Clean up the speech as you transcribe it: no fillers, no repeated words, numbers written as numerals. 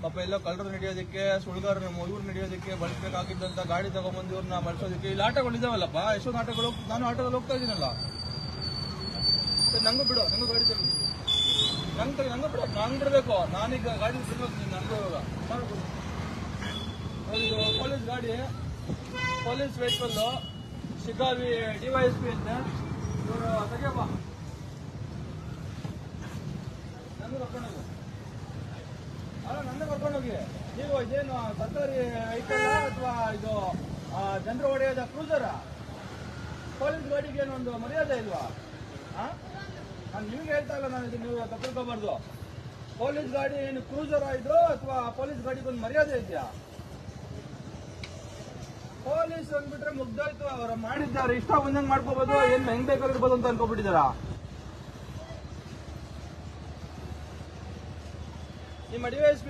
ಪಾಪ ಎಲ್ಲ ಕಳ್ಳರು ನಡೆಯೋದಕ್ಕೆ, ಸುಳ್ಗಾರ ಇವ್ರು ನಡೆಯೋದಕ್ಕೆ ಬಳಸಬೇಕಾಗಿದ್ದಂತ ಗಾಡಿ ತಗೊಂಡ್ಬಂದು ಇವ್ರನ್ನ ಬಳಸೋದಕ್ಕೆ ಇಲ್ಲಿ ಆಟೋಗಳು ಇದಾವಲ್ಲಪ್ಪ. ಎಷ್ಟೊಂದು ಆಟೋಗಳು, ನಾನು ಆಟೋದಲ್ಲಿ ಹೋಗ್ತಾ ಇದ್ದೀನಲ್ಲ. ನಂಗೂ ಬಿಡು, ನಂಗೂ ಗಾಡಿ ತಗೊಂಡು ನಂಗೆ ಬಿಡು, ನಂಗೆ ಬಿಡಬೇಕು. ನಾನೀಗ ಗಾಡಿ ಬಿಡ್ಬೇಕು, ನಂಗೂ ಇವಾಗ ಪೊಲೀಸ್ ಗಾಡಿ, ಪೊಲೀಸ್ ವೆಹಿಕಲ್, ಶಿಕಾರಿ DYSP ಅಂತ ಇವರು ತೆಗಿಯಪ್ಪ. ನಂಗೂ ಕರ್ಕೊಂಡೋಗು, ನನ್ನ ಕರ್ಕೊಂಡೋಗಿ. ನೀವು ಇದೇನು ಸರ್ಕಾರಿ ವೆಹಿಕಲ್ ಅಥವಾ ಇದು ಜನರು ಹೊಡೆಯೋದ ಕ್ರೂಸರ? ಪೊಲೀಸ್ ಗಾಡಿಗೆ ಏನೊಂದು ಮರ್ಯಾದೆ ಇಲ್ವಾ? ನಾನು ನಿಮ್ಗೆ ಹೇಳ್ತಾ ಇಲ್ಲ, ನಾನು ಇದು ನೀವು ತಪ್ಪಿಳ್ಕೋಬಾರ್ದು. ಪೊಲೀಸ್ ಗಾಡಿ ಏನು ಕ್ರೂಸರ್ ಇದು ಅಥವಾ ಪೊಲೀಸ್ ಗಾಡಿಗೊಂದು ಮರ್ಯಾದೆ ಇದೆಯಾ? ಪೊಲೀಸ್ ಅಂದ್ಬಿಟ್ರೆ ಮುಗ್ದೋಯ್ತು. ಅವ್ರು ಮಾಡಿದ್ದಾರೆ, ಇಷ್ಟ ಬಂದಂಗೆ ಮಾಡ್ಕೋಬಹುದು, ಏನ್ ಹೆಂಗ್ ಬೇಕಾಗಿರ್ಬೋದು ಅಂತ ಅನ್ಕೋಬಿಟ್ಟಿದಾರ. ನಿಮ್ಮ DYSP